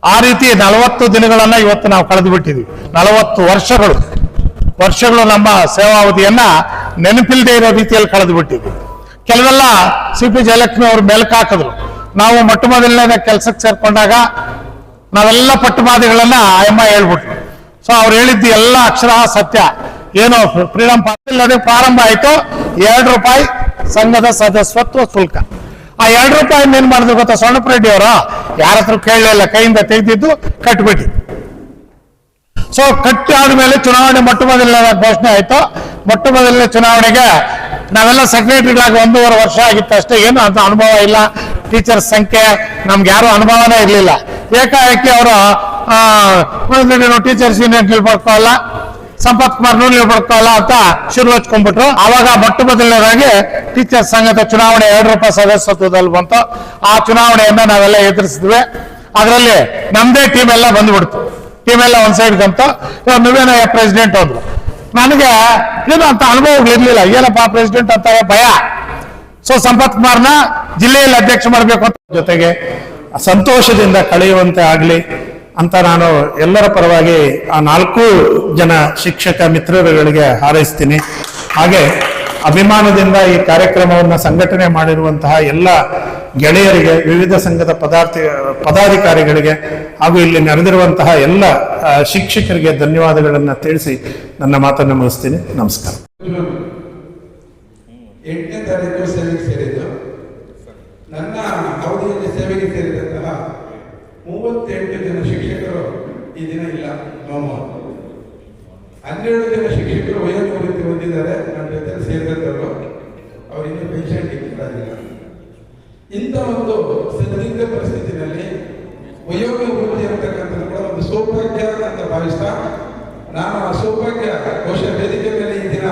ಆ ರೀತಿ 40 ದಿನಗಳನ್ನ ಇವತ್ತು ನಾವು ಕಳೆದು ಬಿಟ್ಟಿದ್ವಿ. 40 ವರ್ಷಗಳು ನಮ್ಮ ಸೇವಾವಧಿಯನ್ನ ನೆನಪಿಲ್ಲದೆ ಇರೋ ರೀತಿಯಲ್ಲಿ ಕಳೆದು ಬಿಟ್ಟಿದ್ವಿ. ಕೆಲವೆಲ್ಲ CP ಜಯಲಕ್ಷ್ಮಿ ಅವರು ಮೆಲುಕು ಹಾಕಿದ್ರು. ನಾವು ಮೊಟ್ಟ ಮೊದಲನೇ ಕೆಲಸಕ್ಕೆ ಸೇರ್ಕೊಂಡಾಗ ನಾವೆಲ್ಲ ಪಟ್ಟುಮಾದಿಗಳನ್ನ ಆಯಮ್ಮ ಹೇಳ್ಬಿಟ್ರು. ಸೊ ಅವ್ರು ಹೇಳಿದ್ದು ಎಲ್ಲ ಅಕ್ಷರ ಸತ್ಯ. ಏನು ಫ್ರೀಡಂ ಪಾರ್ಕ್ ಪ್ರಾರಂಭ ಆಯ್ತು, 2 ರೂಪಾಯಿ ಸಂಘದ ಸದಸ್ಯತ್ವ ಶುಲ್ಕ. ಆ 2 ರೂಪಾಯಿ ಏನ್ ಮಾಡಿದ್ರು ಗೊತ್ತಾ ಸ್ವರ್ಣಪ್ಪ ರೆಡ್ಡಿ ಅವರು? ಯಾರ ಹತ್ರ ಕೇಳಲಿಲ್ಲ, ಕೈಯಿಂದ ತೆಗೆದಿದ್ದು ಕಟ್ಬಿಟ್ಟಿದ್ದು. ಸೊ ಕಟ್ಟಿ ಆದ್ಮೇಲೆ ಚುನಾವಣೆ ಮೊಟ್ಟ ಮೊದಲನೇ ಘೋಷಣೆ ಆಯ್ತು. ಮೊಟ್ಟ ಮೊದಲನೇ ಚುನಾವಣೆಗೆ ನಾವೆಲ್ಲ ಸೆಕ್ರೆಟರಿಗಳಾಗಿ 1.5 ವರ್ಷ ಆಗಿತ್ತು ಅಷ್ಟೇ. ಏನು ಅಂತ ಅನುಭವ ಇಲ್ಲ. ಟೀಚರ್ಸ್ ಸಂಖ್ಯೆ ನಮ್ಗೆ ಯಾರು ಅನುಭವನೇ ಇರಲಿಲ್ಲ. ಏಕಾಏಕಿ ಅವರು ಟೀಚರ್ಸ್ ಯೂನಿಯನ್ ನಿಲ್ಬಡ್ಕೋಲ್ಲ, ಸಂಪತ್ ಕುಮಾರ್ ನಿಲ್ಬಡ್ಕೋಲ್ಲ ಅಂತ ಶುರು ಹಚ್ಕೊಂಡ್ಬಿಟ್ರು. ಆವಾಗ ಮೊಟ್ಟ ಮೊದಲನೇದಾಗಿ ಟೀಚರ್ಸ್ ಸಂಘದ ಚುನಾವಣೆ 2 ರೂಪಾಯಿ ಸದಸ್ಯತ್ವದಲ್ಲಿ ಬಂತು. ಆ ಚುನಾವಣೆಯನ್ನ ನಾವೆಲ್ಲ ಎದುರಿಸಿದ್ವಿ. ಅದರಲ್ಲಿ ನಮ್ದೇ ಟೀಮ್ ಎಲ್ಲ ಬಂದ್ಬಿಡ್ತು. ಟೀಮ್ ಎಲ್ಲ ಒಂದ್ ಸೈಡ್ ಬಂತು. ನೀವೇನ ಪ್ರೆಸಿಡೆಂಟ್ ಅಂದ್ರು. ನನಗೆ ಏನು ಅಂತ ಅನುಭವಗಳಿರ್ಲಿಲ್ಲ. ಏನಪ್ಪಾ ಪ್ರೆಸಿಡೆಂಟ್ ಅಂತಾರೆ ಭಯ. ಸೊ ಸಂಪತ್ ಕುಮಾರ್ನ ಜಿಲ್ಲೆಯಲ್ಲಿ ಅಧ್ಯಕ್ಷ ಮಾಡಬೇಕು ಅಂತ, ಜೊತೆಗೆ ಸಂತೋಷದಿಂದ ಕಳೆಯುವಂತೆ ಆಗ್ಲಿ ಅಂತ ನಾನು ಎಲ್ಲರ ಪರವಾಗಿ ಆ 4 ಜನ ಶಿಕ್ಷಕ ಮಿತ್ರರುಗಳಿಗೆ ಹಾರೈಸ್ತೀನಿ. ಹಾಗೆ ಅಭಿಮಾನದಿಂದ ಈ ಕಾರ್ಯಕ್ರಮವನ್ನು ಸಂಘಟನೆ ಮಾಡಿರುವಂತಹ ಎಲ್ಲ ಗೆಳೆಯರಿಗೆ, ವಿವಿಧ ಸಂಘದ ಪದಾಧಿಕಾರಿಗಳಿಗೆ ಹಾಗೂ ಇಲ್ಲಿ ನೆರೆದಿರುವಂತಹ ಎಲ್ಲ ಶಿಕ್ಷಕರಿಗೆ ಧನ್ಯವಾದಗಳನ್ನು ತಿಳಿಸಿ ನನ್ನ ಮಾತನ್ನು ಮುಗಿಸ್ತೀನಿ. ನಮಸ್ಕಾರ. 8ನೇ ತಾರೀಕು ಸೇವೆಗೆ ಸೇರಿದ್ದು. ನನ್ನ ಅವಧಿಯಲ್ಲಿ ಸೇವೆಗೆ ಸೇರಿದಂತಹ 38 ಜನ ಶಿಕ್ಷಕರು ಈ ದಿನ ಇಲ್ಲ. 12 ಜನ ಶಿಕ್ಷಕರು ವಯೋನಿವೃತ್ತಿ ಹೊಂದಿದ್ದಾರೆ. ನನ್ನ ಜೊತೆ ಸೇರಿದಂಥವರು ಅವರು ಇನ್ನೂ ಪೆನ್ಷನ್ ಆಗಿಲ್ಲ. ಇಂಥ ಒಂದು ಸಂದಿಗ್ಧ ಪರಿಸ್ಥಿತಿನಲ್ಲಿ ವಯೋನಿವೃತ್ತಿ ಅಂತಕ್ಕಂಥದ್ದು ಕೂಡ ಒಂದು ಸೌಭಾಗ್ಯ ಅಂತ ಭಾವಿಸ್ತಾ, ನಾನು ಆ ಸೌಭಾಗ್ಯ ಬಹುಶಃ ವೇದಿಕೆ ಮೇಲೆ ಈ ದಿನ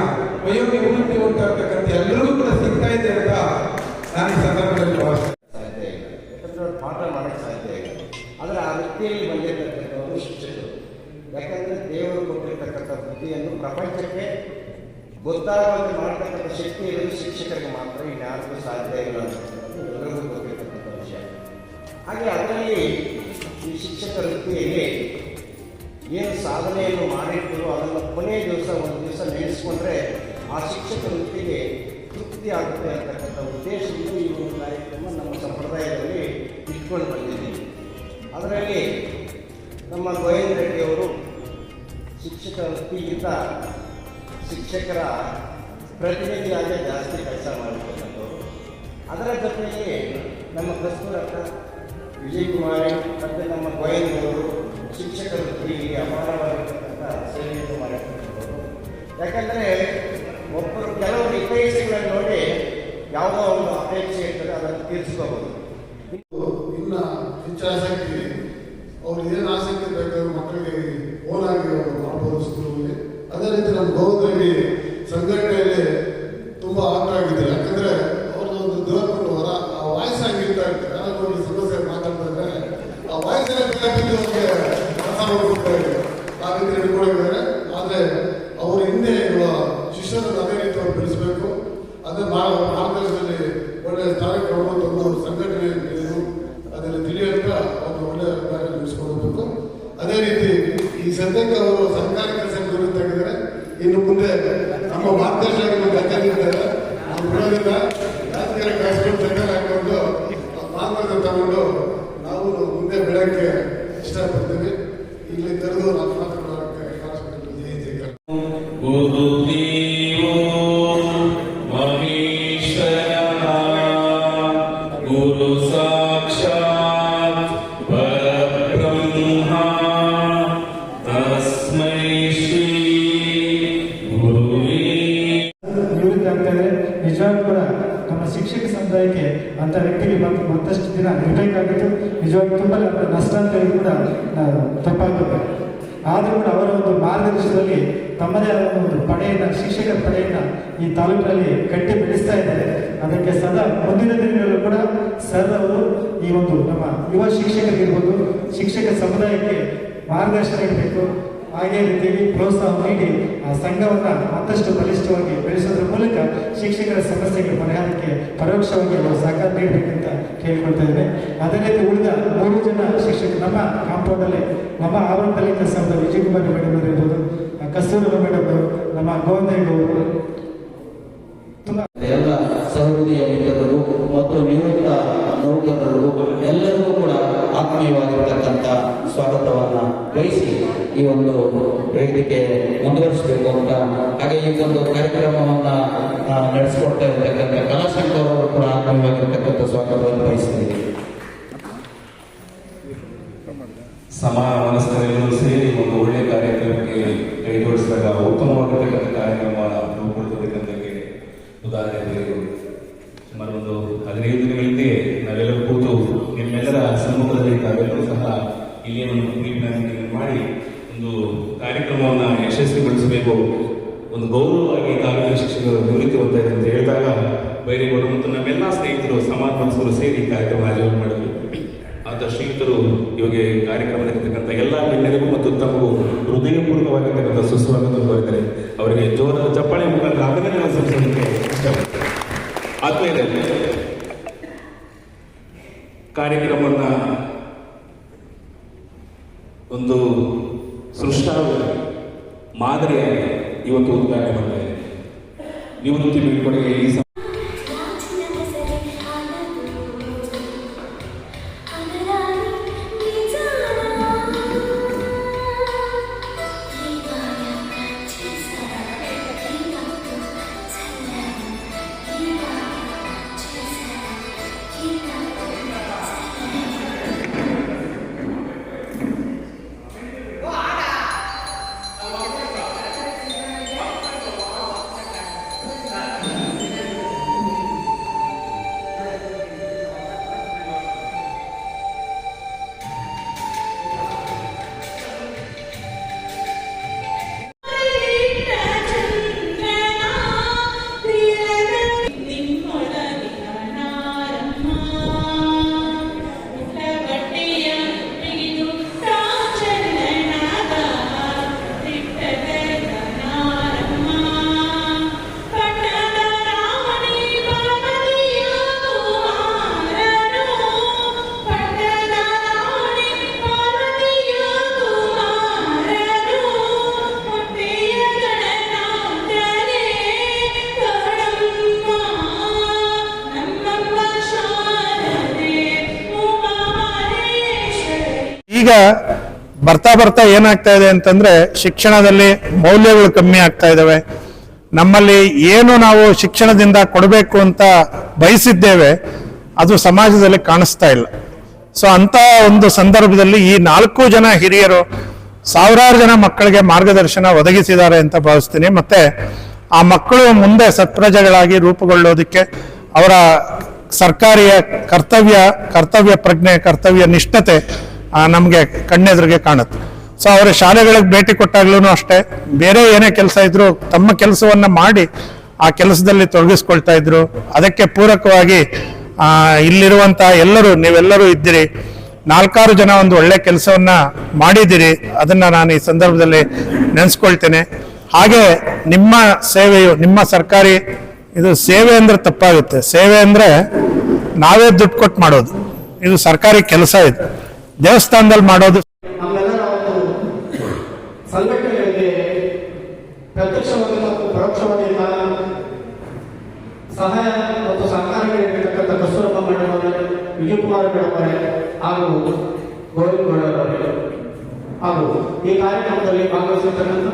ವಯೋನಿವೃತ್ತಿ ಅಂತಕ್ಕಂಥ ಎಲ್ಲರಿಗೂ ಕೂಡ ಸಿಗ್ತಾ ಇದೆ ಅಂತ ನಾನು ಈ ಸಂದರ್ಭದಲ್ಲಿ ಭಾವಿಸ್ತೇನೆ. ಪಾಠ ಮಾಡಕ್ಕೆ ಸಾಧ್ಯ ಇಲ್ಲ. ಆದರೆ ಆ ವೃತ್ತಿಯಲ್ಲಿ ಬಂದಿರತಕ್ಕಂಥವರು ಶಿಕ್ಷಕರು. ಯಾಕಂದರೆ ದೇವರು ಕೊಟ್ಟಿರ್ತಕ್ಕಂಥ ಬುದ್ಧಿಯನ್ನು ಪ್ರಪಂಚಕ್ಕೆ ಗೊತ್ತಾಗುವಂತೆ ಮಾಡತಕ್ಕಂಥ ಶಕ್ತಿ ಇರೋದು ಶಿಕ್ಷಕರಿಗೆ ಮಾತ್ರ, ಇನ್ಯಾರಿಗೂ ಸಾಧ್ಯ ಇಲ್ಲ ಅಂತಕ್ಕಂಥದ್ದು ಎಲ್ಲರಿಗೂ ಗೊತ್ತಿರ್ತಕ್ಕಂಥ ವಿಷಯ. ಹಾಗೆ ಅದರಲ್ಲಿ ಈ ಶಿಕ್ಷಕ ವೃತ್ತಿಯಲ್ಲಿ ಏನು ಸಾಧನೆಯನ್ನು ಮಾಡಿರ್ತೀರೋ ಅದನ್ನು ಕೊನೆಯ ದಿವಸ ಒಂದು ದಿವಸ ನೆನೆಸ್ಕೊಂಡ್ರೆ ಆ ಶಿಕ್ಷಕ ವೃತ್ತಿಗೆ ತೃಪ್ತಿ ಆಗುತ್ತೆ ಅಂತಕ್ಕಂಥ ಉದ್ದೇಶದಿಂದ ಈ ಒಂದು ಕಾರ್ಯಕ್ರಮ ನಮ್ಮ ಸಂಪ್ರದಾಯದಲ್ಲಿ ಇಟ್ಕೊಂಡು ಬಂದಿದ್ದೀವಿ. ಅದರಲ್ಲಿ ನಮ್ಮ ಗೋವಿಂದ ರೆಡ್ಡಿಯವರು ಶಿಕ್ಷಕ ವೃತ್ತಿಗಿಂತ ಶಿಕ್ಷಕರ ಪ್ರತಿನಿಧಿಯಾಗಿ ಜಾಸ್ತಿ ಕೆಲಸ ಮಾಡಿರ್ತಕ್ಕಂಥವ್ರು. ಅದರ ಜೊತೆಯಲ್ಲಿ ನಮ್ಮ ಕಸ್ತೂರಕ್ಕ, ವಿಜಯ್ ಕುಮಾರಿ ಮತ್ತು ನಮ್ಮ ಗೋವಿಂದವರು ಶಿಕ್ಷಕ ವೃತ್ತಿಗೆ ಅಪಾರವಾಗಿರ್ತಕ್ಕಂಥ ಸೇವೆಯನ್ನು ಮಾಡಿರ್ತಕ್ಕಂಥವ್ರು. ಯಾಕಂದರೆ ಒಬ್ಬರು ಕೆಲವರು ಹಿತೈಷಿಗಳನ್ನು ನೋಡಿ ಯಾವುದೋ ಒಂದು ಅಪೇಕ್ಷೆ ಇರ್ತದೆ, ಅದನ್ನು ತೀರಿಸ್ಕೋಬಹುದು. ಇನ್ನು ಹೆಚ್ಚು ಆಸಕ್ತಿ ಅವ್ರು ಏನು ಆಸಕ್ತಿ ಬೇಕಾದ್ರೂ ಮಕ್ಕಳಿಗೆ ಓನಾಗಿ ಮಾಡ್ಬೋದು ಸ್ಕೂಲಲ್ಲಿ. ಅದೇ ರೀತಿ ನಮ್ಮ ಗೋವಿಂದರಲ್ಲಿ ಸಂಘಟನೆಯಲ್ಲಿ ತುಂಬ ಆಗ್ರಹ ಆಗಿದ್ದಾರೆ. ಯಾಕಂದರೆ ಅವ್ರದ್ದು ಒಂದು ದೇವರಕೊಂಡು ಹೊರ ಆ ವಾಯ್ಸ್ ಆಗಿರ್ತಾ ಇರ್ತಾರೆ. ಯಾರಾದ್ರೂ ಒಂದು ಸಮಸ್ಯೆ ಮಾತಾಡ್ತಾ ಇದ್ದಾರೆ, ಆ ವಾಯ್ಸಲ್ಲಿ ಅವ್ರಿಗೆ ಕೆಲಸ ಮಾಡ್ಕೊಡ್ತಾ ಇದೆ. ಆ ರೀತಿ ಹಿಡ್ಕೊಂಡಿದ್ದಾರೆ. ಆದರೆ ಅವರು ಹಿಂದೆ ಇರುವ ಶಿಷ್ಯರನ್ನು ಅದೇ ರೀತಿ ಅವ್ರು ಬೆಳೆಸಬೇಕು. ಅದೇ ಮಾರ್ಗದರ್ಶನದಲ್ಲಿ ಒಳ್ಳೆಯ ಸ್ಥಾನಕ್ಕೆ ಒಂದು ಸಂಘಟನೆ ಅದರಲ್ಲಿ ತಿಳಿಯೋಂಥ ಒಂದು ಒಳ್ಳೆಯ ಕಾರ್ಯ ನಡೆಸ್ಕೊಳ್ಬೇಕು. ಅದೇ ರೀತಿ ಈ ಸದ್ಯಕ್ಕೆ ಅವರು ಸರ್ಕಾರಿ ಕೆಲಸಕ್ಕೆ ನಿವೃತ್ತಿಯಾಗಿದ್ದಾರೆ. ಇನ್ನು ಮುಂದೆ ನಮ್ಮ ಮಾರ್ಗದರ್ಶನ ತಗೊಂಡಿದ್ದಾರೆ. ನಾವು ಬಿಡೋದಿಲ್ಲ. ರಾಜಕೀಯ ಕಾಯಿಸ್ಕೊಂಡು ತಗೊಂಡು ಹಾಕೊಂಡು ಮಾರ್ಗದರ್ಶನ ತಗೊಂಡು ನಾವು ಮುಂದೆ ಬೆಳಕ್ಕೆ ಇಷ್ಟಪಡ್ತೀವಿ. ಇಲ್ಲಿ ಕರೆದು ನಾವು ಮಾತನಾಡೋಕ್ಕೆ ಗುರು ಸಾಕ್ಷಾತ್ ಪರಬ್ರಹ್ಮ ತಸ್ಮೈ ಶ್ರೀ ಗುರುವೇ. ನಿವೃತ್ತಿ ಆಗ್ತಾರೆ. ನಿಜವಾಗ್ಲೂ ಕೂಡ ನಮ್ಮ ಶಿಕ್ಷಕ ಸಮುದಾಯಕ್ಕೆ ಅಂತ ವ್ಯಕ್ತಿಗೆ ಮತ್ತಷ್ಟು ದಿನ ಇರಬೇಕಾಗಿತ್ತು. ನಿಜವಾಗಿ ತುಂಬ ನಷ್ಟ ಅಂತ ಹೇಳಿ ಕೂಡ ತಪ್ಪಾಗಬೇಕು. ಆದರೂ ಕೂಡ ಅವರ ಒಂದು ಮಾರ್ಗದರ್ಶನದಲ್ಲಿ ತಮ್ಮದೇ ಆದ ಒಂದು ಪಡೆಯನ್ನು, ಶಿಕ್ಷಕರ ಪಡೆಯನ್ನು ಈ ತಾಲೂಕಿನಲ್ಲಿ ಕಟ್ಟಿ ಬೆಳೆಸ್ತಾ ಇದ್ದಾರೆ. ಅದಕ್ಕೆ ಸದಾ ಮುಂದಿನ ದಿನಗಳಲ್ಲೂ ಕೂಡ ಸರ್ ಅವರು ಈ ಒಂದು ನಮ್ಮ ಯುವ ಶಿಕ್ಷಕರಿರ್ಬೋದು, ಶಿಕ್ಷಕ ಸಮುದಾಯಕ್ಕೆ ಮಾರ್ಗದರ್ಶನ ಇರಬೇಕು. ಹಾಗೆ ರೀತಿಯಾಗಿ ಪ್ರೋತ್ಸಾಹ ನೀಡಿ ಆ ಸಂಘವನ್ನು ಮತ್ತಷ್ಟು ಬಲಿಷ್ಠವಾಗಿ ಬೆಳೆಸೋದ್ರ ಮೂಲಕ ಶಿಕ್ಷಕರ ಸಮಸ್ಯೆಗಳ ಪರಿಹಾರಕ್ಕೆ ಪರೋಕ್ಷವಾಗಿ ಅವರು ಸಹಕಾರ ನೀಡಬೇಕಂತ ಕೇಳ್ಕೊಳ್ತಾ ಇದ್ದೇನೆ. ಅದೇ ರೀತಿ ಉಳಿದ 3 ಜನ ಶಿಕ್ಷಕರು ನಮ್ಮ ಕಾಂಪೌಂಡಲ್ಲಿ ನಮ್ಮ ಆವರಣದಲ್ಲಿ ಕೆಲಸ ಮಾಡಿದ ವಿಜಯಕುಮಾರ್ ಮೇಡಮ್ ಅವರು ಇರ್ಬೋದು, ಕಸ್ತೂರಬಾ ಮೇಡಮ್ ಅವರು, ನಮ್ಮ ಗೋವಿಂದಯ್ಯನವರು, ಎಲ್ಲ ಸಹೃದಯ ಮಿತ್ರರು ಮತ್ತು ನಿವೃತ್ತ ನೌಕರರು ಎಲ್ಲರಿಗೂ ಕೂಡ ಆತ್ಮೀಯವಾಗಿರತಕ್ಕಂಥ ಸ್ವಾಗತವನ್ನು ಬಯಸಿ ಈ ಒಂದು ವೇದಿಕೆ ಮುಂದುವರಿಸಬೇಕು ಅಂತ, ಹಾಗೆ ಈ ಒಂದು ಕಾರ್ಯಕ್ರಮವನ್ನು ನಡೆಸಿಕೊಡ್ತಾ ಇರತಕ್ಕಂಥ ಕಲಾಶಂಕರ್ ಅವರು ಕೂಡ ಆತ್ಮೀಯವಾಗಿರತಕ್ಕಂಥ ಸ್ವಾಗತವನ್ನು ಬಯಸ್ತೀವಿ. ಸಮಾನ ಮನಸ್ಕರೆಲ್ಲರೂ ಸೇರಿ ಒಂದು ಒಳ್ಳೆಯ ಕಾರ್ಯಕ್ರಮಕ್ಕೆ ಕೈಜೋಡಿಸಿದಾಗ ಉತ್ತಮವಾಗಿರತಕ್ಕಂಥ ಕಾರ್ಯಕ್ರಮ ರೂಪುಗೊಳ್ಳಬೇಕಂತ ಉದಾಹರಣೆ ಸುಮಾರು ಒಂದು 15 ದಿನಗಳ ಹಿಂದೆ ನಾವೆಲ್ಲರೂ ಕೂತು ನಿಮ್ಮೆಲ್ಲರ ಸಮ್ಮುಖದಲ್ಲಿ ತಾವೆಲ್ಲರೂ ಸಹ ಇಲ್ಲಿ ಒಂದು ಮೀಟಿಂಗ್ ಮಾಡಿ ಒಂದು ಕಾರ್ಯಕ್ರಮವನ್ನು ಯಶಸ್ವಿಗೊಳಿಸಬೇಕು, ಒಂದು ಗೌರವವಾಗಿ ತಾಲೂಕಿನ ಶಿಕ್ಷಕರು ನಿವೃತ್ತಿ ಹೊಂದಿದ್ದಾರೆ ಅಂತ ಹೇಳಿದಾಗ ಬೈರೇಗೌಡರು ಮತ್ತು ನಮ್ಮೆಲ್ಲ ಸ್ನೇಹಿತರು ಸಮಾನ ಮನಸ್ಸರು ಸೇರಿ ಕಾರ್ಯಕ್ರಮ ಆಯೋಜನೆ ಮಾಡಿದ್ರು. ಆದ ಶ್ರೀಯುತರು ಇವಾಗ ಕಾರ್ಯಕ್ರಮದಲ್ಲಿರ್ತಕ್ಕಂಥ ಎಲ್ಲ ಗಣ್ಯರಿಗೂ ಮತ್ತು ತಮಗೂ ಹೃದಯಪೂರ್ವಕವಾಗಿರ್ತಕ್ಕಂಥ ಸುಸ್ವಾಗತ ಕೋರಿದ್ದಾರೆ. ಅವರಿಗೆ ಜೋರಾದ ಚಪ್ಪಾಳೆ ಮುಖಾಂತರ ಅಭಿನಂದನೆ ಸಲ್ಲಿಸಲಿಕ್ಕೆ ಇಷ್ಟಪಡ್ತಾರೆ. ಆತ್ಮೀಯರಲ್ಲಿ ಕಾರ್ಯಕ್ರಮವನ್ನ ಒಂದು ಸೃಷ್ಟಾವ ಮಾದರಿಯಾಗಿ ಇವತ್ತು ಉದ್ಘಾಟನೆ ಮಾಡ್ತಾ ಇದೆ. ನಿವೃತ್ತಿ ಬೀಳ್ಕೊಡುಗೆ ಈ ಈಗ ಬರ್ತಾ ಬರ್ತಾ ಏನಾಗ್ತಾ ಇದೆ ಅಂತಂದ್ರೆ ಶಿಕ್ಷಣದಲ್ಲಿ ಮೌಲ್ಯಗಳು ಕಮ್ಮಿ ಆಗ್ತಾ ಇದಾವೆ. ನಮ್ಮಲ್ಲಿ ಏನು ನಾವು ಶಿಕ್ಷಣದಿಂದ ಕೊಡಬೇಕು ಅಂತ ಬಯಸಿದ್ದೇವೆ ಅದು ಸಮಾಜದಲ್ಲಿ ಕಾಣಿಸ್ತಾ ಇಲ್ಲ. ಸೊ ಅಂತ ಒಂದು ಸಂದರ್ಭದಲ್ಲಿ ಈ 4 ಜನ ಹಿರಿಯರು ಸಾವಿರಾರು ಜನ ಮಕ್ಕಳಿಗೆ ಮಾರ್ಗದರ್ಶನ ಒದಗಿಸಿದ್ದಾರೆ ಅಂತ ಭಾವಿಸ್ತೀನಿ. ಮತ್ತೆ ಆ ಮಕ್ಕಳು ಮುಂದೆ ಸತ್ಪ್ರಜೆಗಳಾಗಿ ರೂಪುಗೊಳ್ಳೋದಕ್ಕೆ ಅವರ ಸರ್ಕಾರಿಯ ಕರ್ತವ್ಯ ಪ್ರಜ್ಞೆ, ಕರ್ತವ್ಯ ನಿಷ್ಠತೆ ನಮಗೆ ಕಣ್ಣೆದುರಿಗೆ ಕಾಣುತ್ತೆ. ಸೊ ಅವರ ಶಾಲೆಗಳಿಗೆ ಭೇಟಿ ಕೊಟ್ಟಾಗ್ಲೂ ಅಷ್ಟೇ, ಬೇರೆ ಏನೇ ಕೆಲಸ ಇದ್ರು ತಮ್ಮ ಕೆಲಸವನ್ನ ಮಾಡಿ ಆ ಕೆಲಸದಲ್ಲಿ ತೊಡಗಿಸ್ಕೊಳ್ತಾ ಇದ್ರು. ಅದಕ್ಕೆ ಪೂರಕವಾಗಿ ಇಲ್ಲಿರುವಂತಹ ನೀವೆಲ್ಲರೂ ಇದ್ದೀರಿ. 4-6 ಜನ ಒಂದು ಒಳ್ಳೆ ಕೆಲಸವನ್ನ ಮಾಡಿದ್ದೀರಿ. ಅದನ್ನ ನಾನು ಈ ಸಂದರ್ಭದಲ್ಲಿ ನೆನೆಸ್ಕೊಳ್ತೇನೆ. ಹಾಗೆ ನಿಮ್ಮ ಸೇವೆಯು, ನಿಮ್ಮ ಸರ್ಕಾರಿ ಇದು ಸೇವೆ ಅಂದ್ರೆ ತಪ್ಪಾಗುತ್ತೆ. ಸೇವೆ ಅಂದ್ರೆ ನಾವೇ ದುಡ್ಡು ಕೊಟ್ಟು ಮಾಡೋದು, ಇದು ಸರ್ಕಾರಿ ಕೆಲಸ. ಇದು ದೇವಸ್ಥಾನದಲ್ಲಿ ಮಾಡೋದು. ನಮ್ಮೆಲ್ಲರ ಒಂದು ಸಂಘಟನೆಗಳಿಗೆ ಪ್ರತ್ಯಕ್ಷವಾಗಿ ಮತ್ತು ಪರೋಕ್ಷವಾಗಿ ಸಹಾಯ ಮತ್ತು ಸಹಕಾರ ನೀಡಿರ್ತಕ್ಕಂಥ ಕಸ್ತೂರಬಾ ಮೇಡಮ್ ಅವರೇ, ವಿಜಯಕುಮಾರ್ ಮೇಡಮ್ ಅವರೇ ಹಾಗೂ ಗೋವಿಂದ ಅವರೇ ಹಾಗೂ ಈ ಕಾರ್ಯಕ್ರಮದಲ್ಲಿ ಭಾಗವಹಿಸಿರ್ತಕ್ಕಂಥ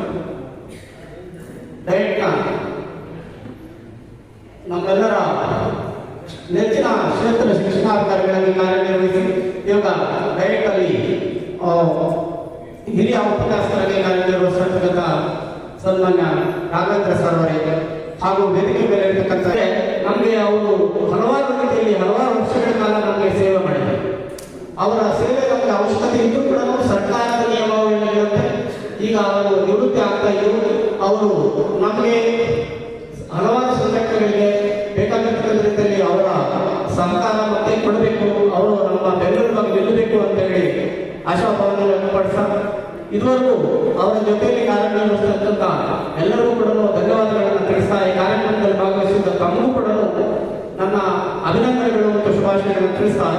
ನಮ್ಮೆಲ್ಲರ ನೆಚ್ಚಿನ ಕ್ಷೇತ್ರ ಶಿಕ್ಷಣಾಧಿಕಾರಿಗಳಾಗಿ ಕಾರ್ಯನಿರ್ವಹಿಸಿ ಇವಾಗ ಡೈರೆಕ್ಟ್ ಅಲ್ಲಿ ಹಿರಿಯ ಉಪನ್ಯಾಸಕರಾಗಿ ಕಾರ್ಯನಿರ್ವಹಿಸಿರ್ತಕ್ಕಂಥ ಸನ್ಮಾನ್ಯ ರಾಘವೇಂದ್ರ ಸರ್ ಅವರಿಗೆ ಹಾಗೂ ವೇದಿಕೆ ಮೇಲೆ ಇರತಕ್ಕಂಥ ನಮಗೆ ಅವರು ಹಲವಾರು ರೀತಿಯಲ್ಲಿ ಹಲವಾರು ವರ್ಷಗಳ ಕಾಲ ನಮಗೆ ಸೇವೆ ಮಾಡಿದ್ದಾರೆ. ಅವರ ಸೇವೆ ನಮಗೆ ಅವಶ್ಯಕತೆ ಇದ್ದು ಕೂಡ ಸರ್ಕಾರದ ನಿಯಮಾವಳಿಗಳಿರುತ್ತೆ. ಈಗ ಅವರು ನಿವೃತ್ತಿ ಆಗ್ತಾ ಇದ್ದು ಅವರು ನಮಗೆ ಹಲವಾರು ಸಂಘಟನೆಗಳಿಗೆ ಬೇಕಾಗಿರ್ತಕ್ಕಂಥ ರೀತಿಯಲ್ಲಿ ಅವರ ಸಹಕಾರ ಮತ್ತೆ ಕೊಡಬೇಕು, ಅವರು ನಮ್ಮ ಬೆಂಗಳೂರು ನಿಲ್ಲಬೇಕು ಅಂತ ಹೇಳಿ ಆಶಾಭಾವನೆ ವ್ಯಕ್ತಪಡಿಸ ಇದುವರೆಗೂ ಅವರ ಜೊತೆಯಲ್ಲಿ ಕಾರ್ಯಕ್ರಮಿಸಿದಂತ ಎಲ್ಲರಿಗೂ ಕೂಡ ಧನ್ಯವಾದಗಳನ್ನು ತಿಳಿಸ್ತಾ ಈ ಕಾರ್ಯಕ್ರಮದಲ್ಲಿ ಭಾಗವಹಿಸಿದ ತಮಗೂ ಕೂಡ ನನ್ನ ಅಭಿನಂದನೆಗಳು ಮತ್ತು ಶುಭಾಶಯಗಳನ್ನು ತಿಳಿಸ್ತಾ